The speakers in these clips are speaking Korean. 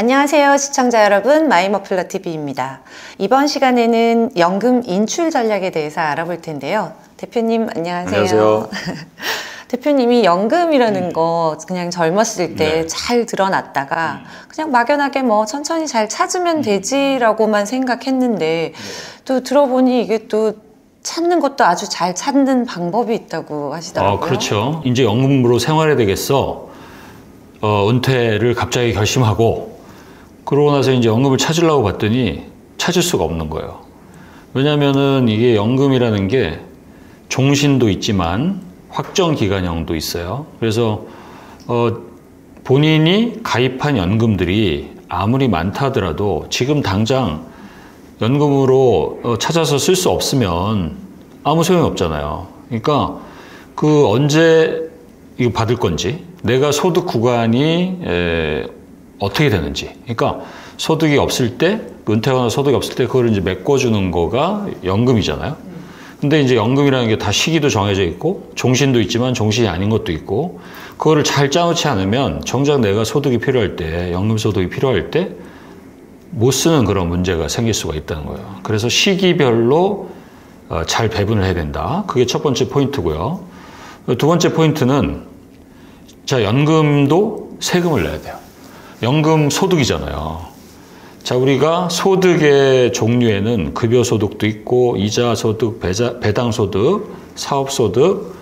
안녕하세요, 시청자 여러분. 마이머플러TV입니다. 이번 시간에는 연금 인출 전략에 대해서 알아볼 텐데요. 대표님, 안녕하세요. 안녕하세요. 대표님이 연금이라는 거 그냥 젊었을 때 잘 드러났다가 그냥 막연하게 뭐 천천히 잘 찾으면 되지라고만 생각했는데 또 들어보니 이게 또 찾는 것도 아주 잘 찾는 방법이 있다고 하시더라고요. 그렇죠. 이제 연금으로 생활해야 되겠어. 은퇴를 갑자기 결심하고 그러고 나서 이제 연금을 찾으려고 봤더니 찾을 수가 없는 거예요. 왜냐면은 이게 연금이라는 게 종신도 있지만 확정 기간형도 있어요. 그래서 본인이 가입한 연금들이 아무리 많다 하더라도 지금 당장 연금으로 찾아서 쓸 수 없으면 아무 소용이 없잖아요. 그러니까 그 언제 이거 받을 건지, 내가 소득 구간이 어떻게 되는지, 그러니까 소득이 없을 때, 은퇴하거나 소득이 없을 때 그걸 이제 메꿔주는 거가 연금이잖아요. 근데 이제 연금이라는 게 다 시기도 정해져 있고 종신도 있지만 종신이 아닌 것도 있고, 그거를 잘 짜놓지 않으면 정작 내가 소득이 필요할 때, 연금 소득이 필요할 때 못 쓰는 그런 문제가 생길 수가 있다는 거예요. 그래서 시기별로 잘 배분을 해야 된다. 그게 첫 번째 포인트고요. 두 번째 포인트는, 자, 연금도 세금을 내야 돼요. 연금 소득이잖아요. 자, 우리가 소득의 종류에는 급여소득도 있고, 이자소득, 배당소득, 사업소득,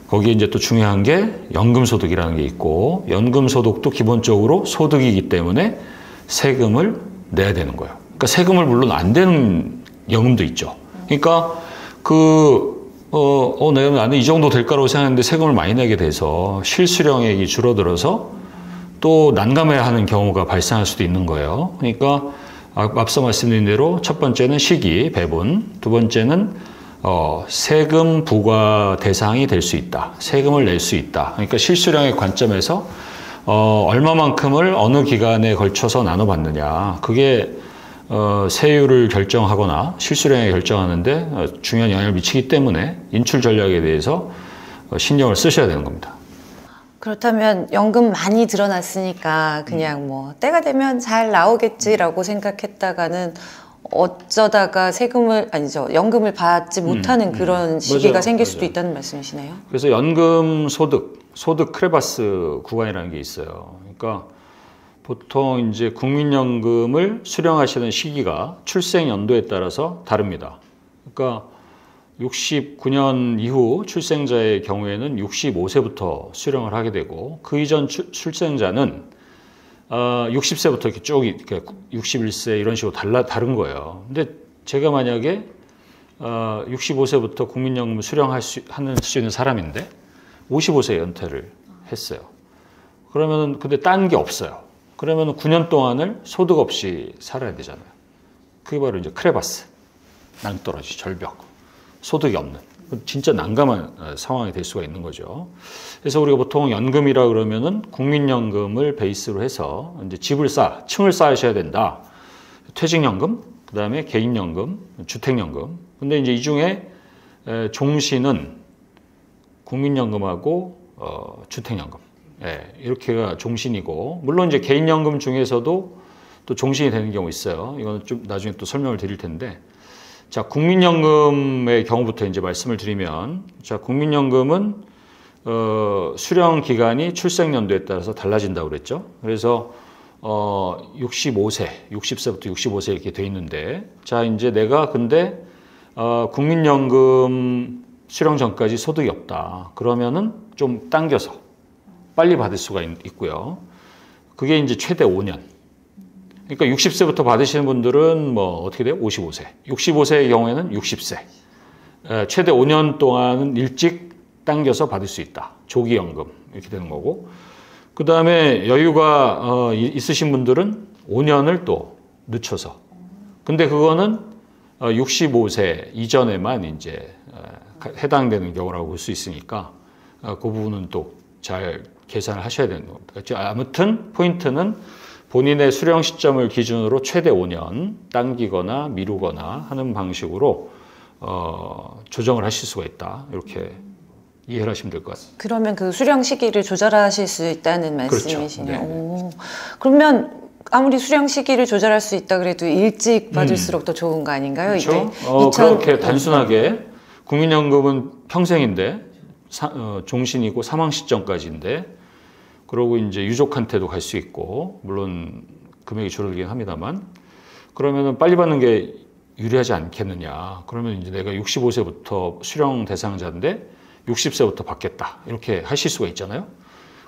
거기에 이제 또 중요한 게 연금소득이라는 게 있고, 연금소득도 기본적으로 소득이기 때문에 세금을 내야 되는 거예요. 그러니까 세금을 물론 안 되는 연금도 있죠. 그러니까 나는 이 정도 될까라고 생각했는데 세금을 많이 내게 돼서 실수령액이 줄어들어서 또 난감해하는 경우가 발생할 수도 있는 거예요. 그러니까 앞서 말씀드린 대로 첫 번째는 시기, 배분, 두 번째는 세금 부과 대상이 될 수 있다. 세금을 낼 수 있다. 그러니까 실수령액 관점에서 얼마만큼을 어느 기간에 걸쳐서 나눠받느냐. 그게 세율을 결정하거나 실수령액 결정하는데 중요한 영향을 미치기 때문에 인출 전략에 대해서 신경을 쓰셔야 되는 겁니다. 그렇다면 연금 많이 드러났으니까 그냥 뭐 때가 되면 잘 나오겠지라고 생각했다가는 어쩌다가 연금을 받지 못하는 그런 시기가 맞아요. 생길 수도 있다는 말씀이시네요. 그래서 연금 소득 크레바스 구간이라는 게 있어요. 그러니까 보통 이제 국민연금을 수령하시는 시기가 출생 연도에 따라서 다릅니다. 그러니까 69년 이후 출생자의 경우에는 65세부터 수령을 하게 되고, 그 이전 출생자는 60세부터 이렇게 쭉 61세 이런 식으로 다른 거예요. 근데 제가 만약에 65세부터 국민연금을 수령할 수 있는 사람인데 55세에 연퇴를 했어요. 그러면은 근데 딴 게 없어요. 그러면은 9년 동안을 소득 없이 살아야 되잖아요. 그게 바로 이제 크레바스, 낭떠러지, 절벽, 소득이 없는 진짜 난감한 상황이 될 수가 있는 거죠. 그래서 우리가 보통 연금이라 그러면은 국민연금을 베이스로 해서 이제 층을 쌓으셔야 된다. 퇴직연금, 그 다음에 개인연금, 주택연금. 근데 이제 이 중에 종신은 국민연금하고 주택연금, 이렇게가 종신이고, 물론 이제 개인연금 중에서도 또 종신이 되는 경우 있어요. 이거는 좀 나중에 또 설명을 드릴 텐데, 자, 국민연금의 경우부터 이제 말씀을 드리면, 자, 국민연금은 수령 기간이 출생 연도에 따라서 달라진다고 그랬죠. 그래서 60세부터 65세 이렇게 돼 있는데, 자, 이제 내가 근데 국민연금 수령 전까지 소득이 없다. 그러면은 좀 당겨서 빨리 받을 수가 있고요. 그게 이제 최대 5년. 그러니까 60세부터 받으시는 분들은 뭐 어떻게 돼요? 55세. 65세의 경우에는 60세. 최대 5년 동안은 일찍 당겨서 받을 수 있다. 조기연금 이렇게 되는 거고. 그 다음에 여유가 있으신 분들은 5년을 또 늦춰서. 근데 그거는 65세 이전에만 이제 해당되는 경우라고 볼 수 있으니까 그 부분은 또 잘 계산을 하셔야 되는 겁니다. 아무튼 포인트는 본인의 수령 시점을 기준으로 최대 5년 당기거나 미루거나 하는 방식으로 조정을 하실 수가 있다. 이렇게 이해를 하시면 될 것 같습니다. 그러면 그 수령 시기를 조절하실 수 있다는 말씀이시네요. 그렇죠. 그러면 아무리 수령 시기를 조절할 수 있다 그래도 일찍 받을수록 더 좋은 거 아닌가요? 그렇죠. 이게 그렇게 단순하게 국민연금은 평생인데 종신이고 사망 시점까지인데 그러고 이제 유족한테도 갈 수 있고 물론 금액이 줄어들긴 합니다만 그러면은 빨리 받는 게 유리하지 않겠느냐. 그러면 이제 내가 65세부터 수령 대상자인데 60세부터 받겠다. 이렇게 하실 수가 있잖아요.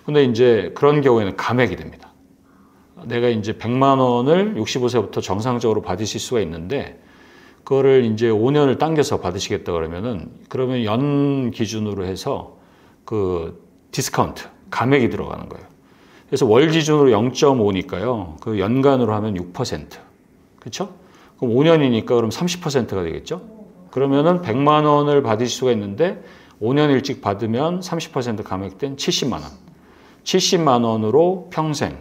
근데 이제 그런 경우에는 감액이 됩니다. 내가 이제 100만 원을 65세부터 정상적으로 받으실 수가 있는데 그거를 이제 5년을 당겨서 받으시겠다 그러면 연 기준으로 해서 그 디스카운트, 감액이 들어가는 거예요. 그래서 월 기준으로 0.5니까요. 그 연간으로 하면 6%. 그렇죠? 그럼 5년이니까 그럼 30%가 되겠죠? 그러면은 100만 원을 받으실 수가 있는데 5년 일찍 받으면 30% 감액된 70만 원. 70만 원으로 평생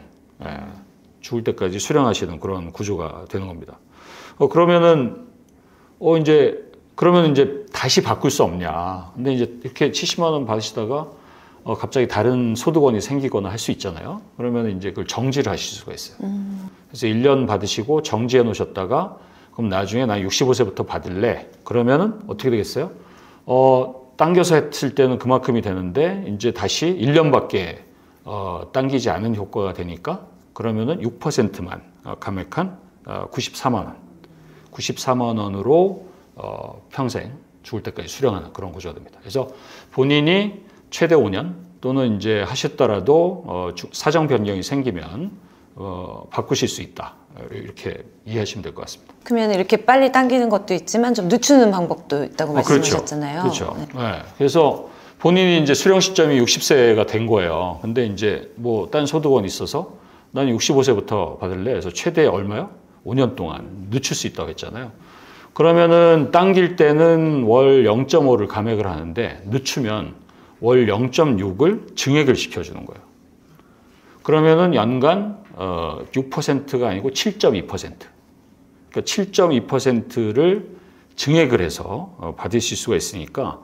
죽을 때까지 수령하시는 그런 구조가 되는 겁니다. 그러면 이제 다시 바꿀 수 없냐. 근데 이제 이렇게 70만 원 받으시다가 갑자기 다른 소득원이 생기거나 할 수 있잖아요. 그러면 이제 그걸 정지를 하실 수가 있어요. 그래서 1년 받으시고 정지해 놓으셨다가 그럼 나중에 나 65세부터 받을래. 그러면은 어떻게 되겠어요? 당겨서 했을 때는 그만큼이 되는데 이제 다시 1년밖에 당기지 않은 효과가 되니까 그러면은 6%만 감액한 94만 원. 94만 원으로 평생 죽을 때까지 수령하는 그런 구조가 됩니다. 그래서 본인이 최대 5년 또는 이제 하셨더라도 사정 변경이 생기면 바꾸실 수 있다. 이렇게 이해하시면 될 것 같습니다. 그러면 이렇게 빨리 당기는 것도 있지만 좀 늦추는 방법도 있다고 말씀하셨잖아요. 그렇죠. 네. 그래서 본인이 이제 수령 시점이 60세가 된 거예요. 근데 이제 뭐 딴 소득원이 있어서 난 65세부터 받을래. 그래서 최대 얼마요? 5년 동안 늦출 수 있다고 했잖아요. 그러면은 당길 때는 월 0.5를 감액을 하는데 늦추면 월 0.6을 증액을 시켜주는 거예요. 그러면은 연간 6%가 아니고 7.2%. 그러니까 7.2%를 증액을 해서 받으실 수가 있으니까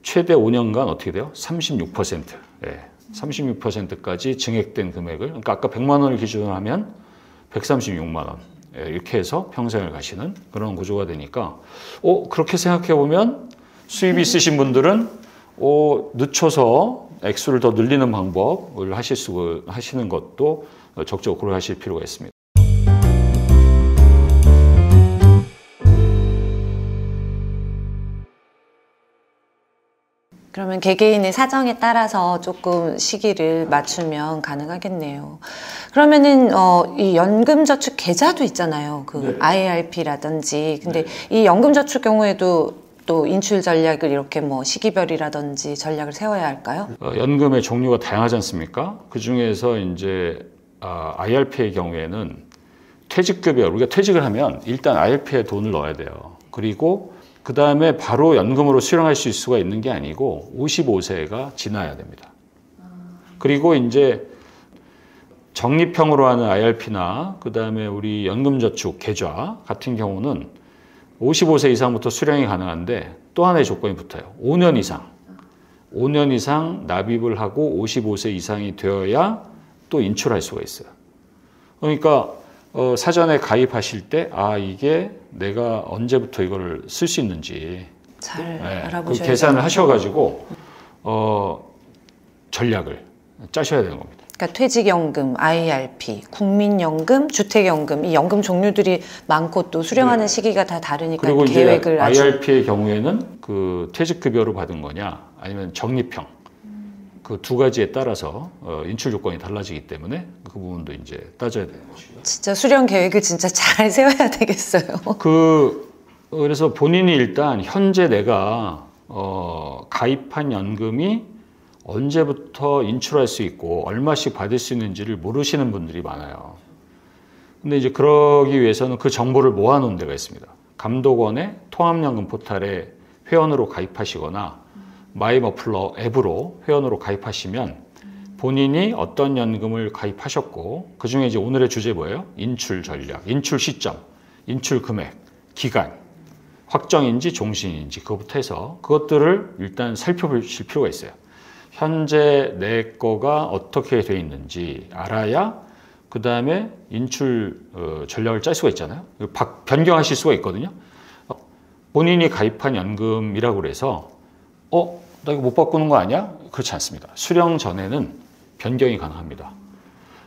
최대 5년간 어떻게 돼요? 36%. 예, 36%까지 증액된 금액을, 그러니까 아까 100만 원을 기준으로 하면 136만 원. 예, 이렇게 해서 평생을 가시는 그런 구조가 되니까, 그렇게 생각해 보면 수입이 있으신 분들은 늦춰서 액수를 더 늘리는 방법을 하시는 것도 적극적으로 고려하실 필요가 있습니다. 그러면 개개인의 사정에 따라서 조금 시기를 맞추면 가능하겠네요. 그러면은 이 연금저축 계좌도 있잖아요. 그 IRP라든지. 근데 이 연금저축 경우에도 또 인출 전략을 이렇게 뭐 시기별이라든지 전략을 세워야 할까요? 연금의 종류가 다양하지 않습니까? 그 중에서 이제 IRP의 경우에는 퇴직급여, 우리가 퇴직을 하면 일단 IRP에 돈을 넣어야 돼요. 그리고 그 다음에 바로 연금으로 수령할 수 있을 수가 있는 게 아니고 55세가 지나야 됩니다. 그리고 이제 적립형으로 하는 IRP나 그 다음에 우리 연금저축 계좌 같은 경우는 55세 이상부터 수령이 가능한데 또 하나의 조건이 붙어요. 5년 이상. 5년 이상 납입을 하고 55세 이상이 되어야 또 인출할 수가 있어요. 그러니까 사전에 가입하실 때 이게 내가 언제부터 이거를 쓸 수 있는지 잘 그 알아보셔야 계산을 되겠죠. 하셔가지고 전략을 짜셔야 되는 겁니다. 그러니까 퇴직연금, IRP, 국민연금, 주택연금 이 연금 종류들이 많고 또 수령하는 시기가 다 다르니까 그리고 계획을 이제 IRP의 경우에는 그 퇴직급여로 받은 거냐 아니면 적립형 그 두 가지에 따라서 인출 조건이 달라지기 때문에 그 부분도 이제 따져야 되는 것이고요. 진짜 수령 계획을 진짜 잘 세워야 되겠어요. 그래서 본인이 일단 현재 내가 가입한 연금이 언제부터 인출할 수 있고 얼마씩 받을 수 있는지를 모르시는 분들이 많아요. 근데 이제 그러기 위해서는 그 정보를 모아놓은 데가 있습니다. 감독원의 통합연금 포탈에 회원으로 가입하시거나 마이머플러 앱으로 회원으로 가입하시면 본인이 어떤 연금을 가입하셨고 그중에 이제 오늘의 주제 뭐예요? 인출 전략, 인출 시점, 인출 금액, 기간, 확정인지 종신인지 그것부터 해서 그것들을 일단 살펴보실 필요가 있어요. 현재 내 거가 어떻게 돼 있는지 알아야 그 다음에 인출 전략을 짤 수가 있잖아요. 변경하실 수가 있거든요. 본인이 가입한 연금이라고 그래서 나 이거 못 바꾸는 거 아니야? 그렇지 않습니다. 수령 전에는 변경이 가능합니다.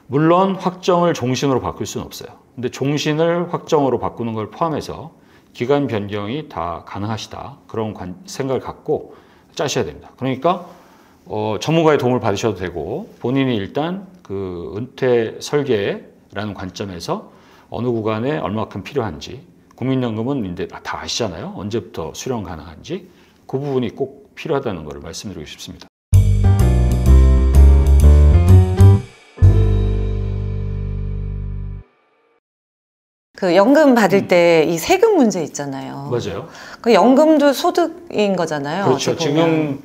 물론 확정을 종신으로 바꿀 수는 없어요. 근데 종신을 확정으로 바꾸는 걸 포함해서 기간 변경이 다 가능하시다. 그런 생각을 갖고 짜셔야 됩니다. 그러니까 전문가의 도움을 받으셔도 되고 본인이 일단 그 은퇴 설계라는 관점에서 어느 구간에 얼마큼 필요한지, 국민연금은 이제 다 아시잖아요. 언제부터 수령 가능한지 그 부분이 꼭 필요하다는 것을 말씀드리고 싶습니다. 그 연금 받을 때 이 세금 문제 있잖아요. 맞아요. 그 연금도 소득인 거잖아요. 그렇죠. 지금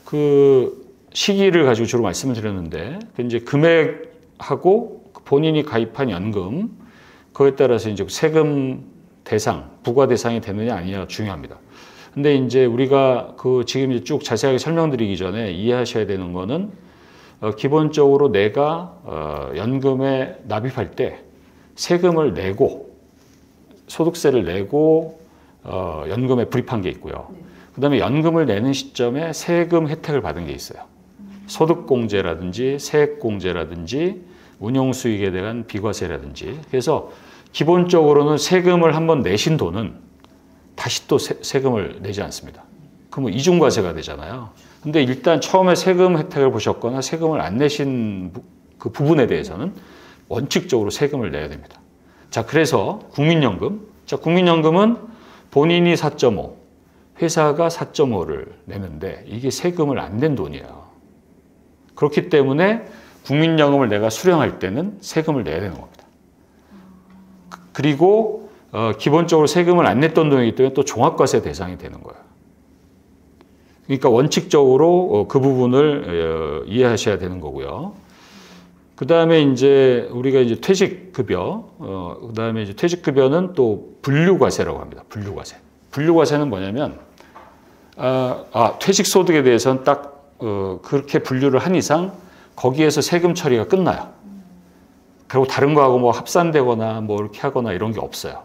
그 시기를 가지고 주로 말씀을 드렸는데, 이제 금액하고 본인이 가입한 연금, 그거에 따라서 이제 세금 대상, 부과 대상이 되느냐 아니냐 중요합니다. 근데 이제 우리가 그 지금 이제 쭉 자세하게 설명드리기 전에 이해하셔야 되는 거는 기본적으로 내가 연금에 납입할 때 세금을 내고 소득세를 내고 연금에 불입한 게 있고요. 그다음에 연금을 내는 시점에 세금 혜택을 받은 게 있어요. 소득공제라든지 세액공제라든지 운용수익에 대한 비과세라든지. 그래서 기본적으로는 세금을 한번 내신 돈은 다시 또 세금을 내지 않습니다. 그러면 이중과세가 되잖아요. 근데 일단 처음에 세금 혜택을 보셨거나 세금을 안 내신 그 부분에 대해서는 원칙적으로 세금을 내야 됩니다. 자, 그래서 국민연금. 자, 국민연금은 본인이 4.5, 회사가 4.5를 내는데 이게 세금을 안 낸 돈이에요. 그렇기 때문에 국민연금을 내가 수령할 때는 세금을 내야 되는 겁니다. 그리고 기본적으로 세금을 안 냈던 돈이기 때문에 또 종합과세 대상이 되는 거예요. 그러니까 원칙적으로 그 부분을 이해하셔야 되는 거고요. 그 다음에 이제 우리가 이제 퇴직급여, 그 다음에 이제 퇴직급여는 또 분류과세라고 합니다. 분류과세. 분류과세는 뭐냐면, 퇴직소득에 대해서는 딱 그렇게 분류를 한 이상 거기에서 세금 처리가 끝나요. 그리고 다른 거하고 뭐 합산되거나 뭐 이렇게 하거나 이런 게 없어요.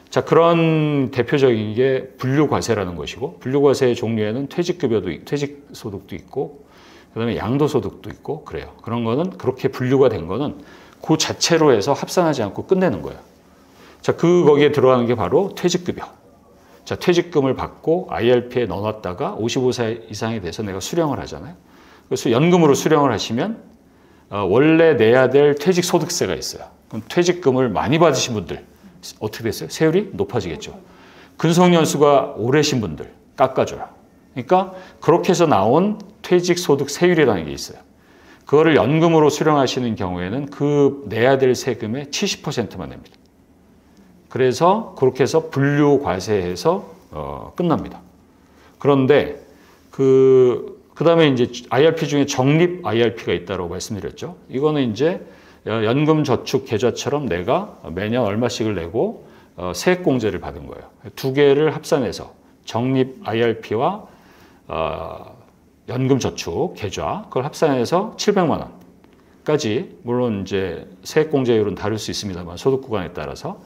자, 그런 대표적인 게 분류과세라는 것이고, 분류과세의 종류에는 퇴직소득도 있고, 그 다음에 양도소득도 있고, 그래요. 그런 거는 그렇게 분류가 된 거는 그 자체로 해서 합산하지 않고 끝내는 거예요. 자, 거기에 들어가는 게 바로 퇴직급여. 자, 퇴직금을 받고 IRP에 넣어놨다가 55세 이상이 돼서 내가 수령을 하잖아요. 그래서 연금으로 수령을 하시면 원래 내야 될 퇴직소득세가 있어요. 그럼 퇴직금을 많이 받으신 분들 어떻게 됐어요? 세율이 높아지겠죠. 근속연수가 오래신 분들 깎아줘요. 그러니까 그렇게 해서 나온 퇴직소득 세율이라는 게 있어요. 그거를 연금으로 수령하시는 경우에는 그 내야 될 세금의 70%만 냅니다. 그래서 그렇게 해서 분류과세해서 끝납니다. 그런데 그다음에 이제 IRP 중에 적립 IRP가 있다고 말씀드렸죠. 이거는 이제 연금저축 계좌처럼 내가 매년 얼마씩을 내고 세액공제를 받은 거예요. 두 개를 합산해서 적립 IRP와 연금저축 계좌 그걸 합산해서 700만 원까지, 물론 이제 세액공제율은 다를 수 있습니다만 소득 구간에 따라서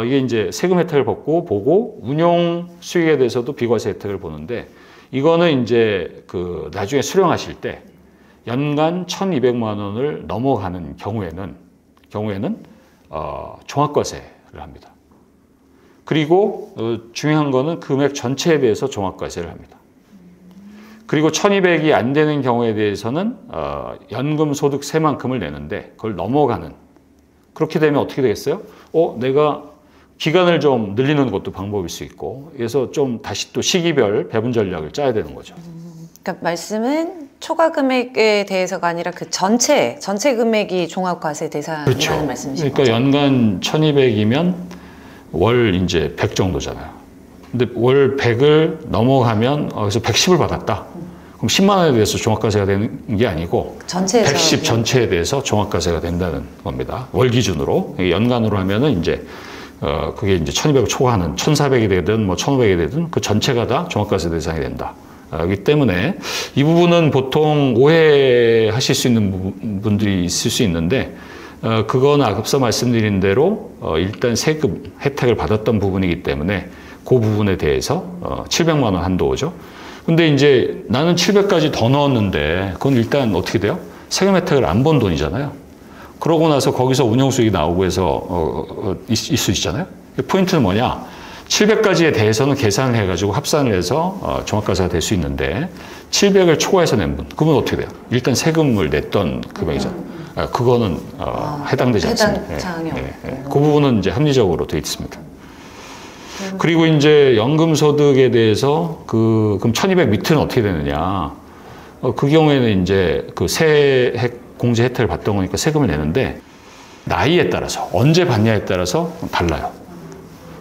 이게 이제 세금 혜택을 보고 운용 수익에 대해서도 비과세 혜택을 보는데, 이거는 이제 그 나중에 수령하실 때 연간 1,200만 원을 넘어가는 경우에는 종합과세를 합니다. 그리고 중요한 거는 금액 전체에 대해서 종합과세를 합니다. 그리고 1,200이 안 되는 경우에 대해서는 연금 소득세만큼을 내는데 그걸 넘어가는, 그렇게 되면 어떻게 되겠어요? 내가 기간을 좀 늘리는 것도 방법일 수 있고, 그래서 좀 다시 또 시기별 배분 전략을 짜야 되는 거죠. 그러니까 말씀은 초과 금액에 대해서가 아니라 그 전체 금액이 종합과세 대상이라는 그렇죠. 말씀이신 그러니까 거죠? 연간 1,200이면 월 이제 100 정도잖아요. 근데 월 100을 넘어가면 그래서 110을 받았다. 그럼 10만 원에 대해서 종합과세가 되는 게 아니고 전체에서 110 전체에 대해서 종합과세가 된다는 겁니다. 월 기준으로. 연간으로 하면은 이제 그게 이제 1,200을 초과하는 1,400이 되든 뭐 1,500이 되든 그 전체가 다 종합과세 대상이 된다. 그렇기 때문에 이 부분은 보통 오해하실 수 있는 분들이 있을 수 있는데, 그건 앞서 말씀드린 대로 일단 세금 혜택을 받았던 부분이기 때문에 그 부분에 대해서 700만 원 한도죠. 근데 이제 나는 700까지 더 넣었는데 그건 일단 어떻게 돼요? 세금 혜택을 안 본 돈이잖아요. 그러고 나서 거기서 운용수익이 나오고 해서 있을 수 있잖아요. 포인트는 뭐냐? 700까지에 대해서는 계산을 해가지고 합산을 해서 종합과세가 될 수 있는데 700을 초과해서 낸 분, 그분 어떻게 돼요? 일단 세금을 냈던 금액이잖아요. 그거는 해당되지 않습니다. 그 부분은 이제 합리적으로 되어 있습니다. 그리고 이제 연금소득에 대해서 그럼 1200 밑에는 어떻게 되느냐? 그 경우에는 이제 그 공제 혜택을 받던 거니까 세금을 내는데 나이에 따라서 언제 받냐에 따라서 달라요.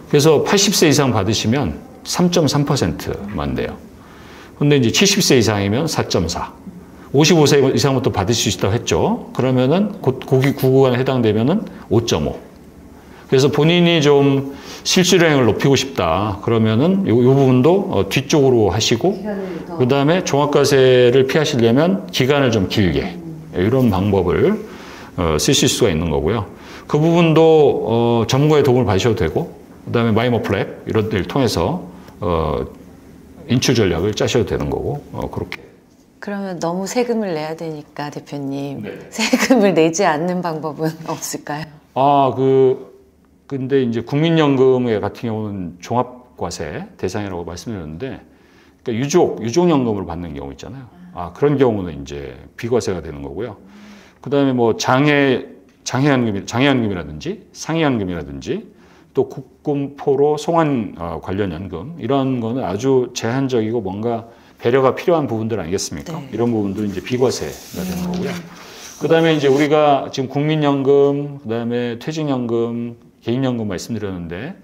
그래서 80세 이상 받으시면 3.3%만 돼요. 근데 이제 70세 이상이면 4.4. 55세 이상부터 받을 수 있다고 했죠. 그러면은 구간에 해당되면은 5.5. 그래서 본인이 좀 실수령을 높이고 싶다. 그러면은 이 부분도 뒤쪽으로 하시고, 그 다음에 종합과세를 피하시려면 기간을 좀 길게. 이런 방법을 쓰실 수가 있는 거고요. 그 부분도 전문가의 도움을 받으셔도 되고, 그 다음에 마이머플랩 이런 데를 통해서 인출 전략을 짜셔도 되는 거고, 그렇게. 그러면 너무 세금을 내야 되니까 대표님, 네. 세금을 내지 않는 방법은 없을까요? 근데 이제 국민연금 같은 경우는 종합과세 대상이라고 말씀드렸는데, 그러니까 유족연금을 받는 경우 있잖아요. 그런 경우는 이제 비과세가 되는 거고요. 그 다음에 뭐 장애연금이라든지 상해연금이라든지 또 국군포로 송환 관련 연금 이런 거는 아주 제한적이고 뭔가 배려가 필요한 부분들 아니겠습니까? 네. 이런 부분들은 이제 비과세가 되는 거고요. 그 다음에 이제 우리가 지금 국민연금, 그 다음에 퇴직연금, 개인연금 말씀드렸는데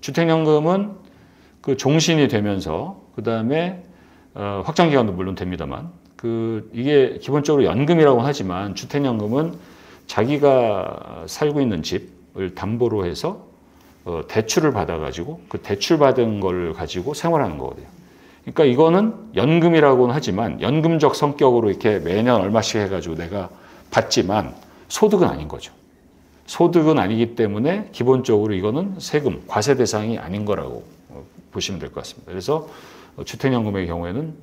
주택연금은 그 종신이 되면서 그 다음에 확장기간도 물론 됩니다만 이게 기본적으로 연금이라고 하지만 주택연금은 자기가 살고 있는 집을 담보로 해서 대출을 받아가지고 그 대출받은 걸 가지고 생활하는 거거든요. 그러니까 이거는 연금이라고는 하지만 연금적 성격으로 이렇게 매년 얼마씩 해가지고 내가 받지만 소득은 아닌 거죠. 소득은 아니기 때문에 기본적으로 이거는 세금, 과세 대상이 아닌 거라고 보시면 될 것 같습니다. 그래서 주택연금의 경우에는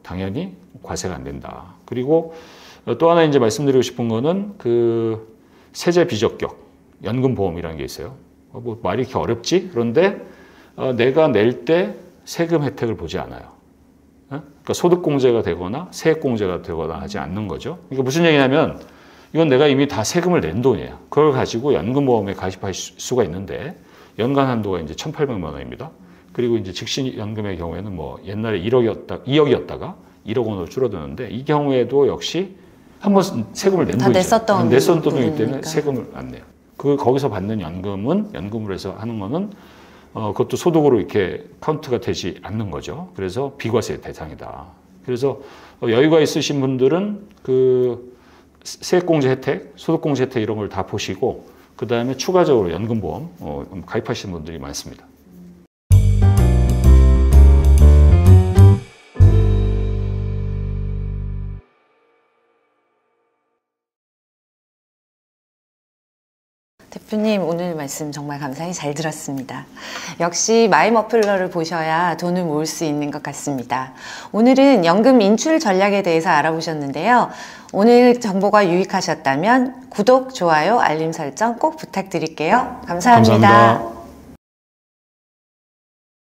당연히 과세가 안 된다. 그리고 또 하나 이제 말씀드리고 싶은 거는 그 세제 비적격 연금보험이라는 게 있어요. 뭐 말이 이렇게 어렵지? 그런데 내가 낼 때 세금 혜택을 보지 않아요. 그러니까 소득공제가 되거나 세액공제가 되거나 하지 않는 거죠. 그러니까 무슨 얘기냐면 이건 내가 이미 다 세금을 낸 돈이에요. 그걸 가지고 연금보험에 가입할 수가 있는데 연간 한도가 이제 1,800만 원입니다. 그리고 이제 즉시연금의 경우에는 뭐 옛날에 2억이었다가 1억 원으로 줄어드는데 이 경우에도 역시 한번 세금을 낸 돈이죠. 냈었던 돈이기 때문에 세금을 안 내요. 거기서 받는 연금으로 해서 하는 거는 그것도 소득으로 이렇게 카운트가 되지 않는 거죠. 그래서 비과세 대상이다. 그래서 여유가 있으신 분들은 그 세액공제 혜택, 소득공제 혜택 이런 걸 다 보시고 그 다음에 추가적으로 연금보험 가입하시는 분들이 많습니다. 대표님 오늘 말씀 정말 감사히 잘 들었습니다. 역시 마이머플러를 보셔야 돈을 모을 수 있는 것 같습니다. 오늘은 연금 인출 전략에 대해서 알아보셨는데요. 오늘 정보가 유익하셨다면 구독, 좋아요, 알림 설정 꼭 부탁드릴게요. 감사합니다. 감사합니다.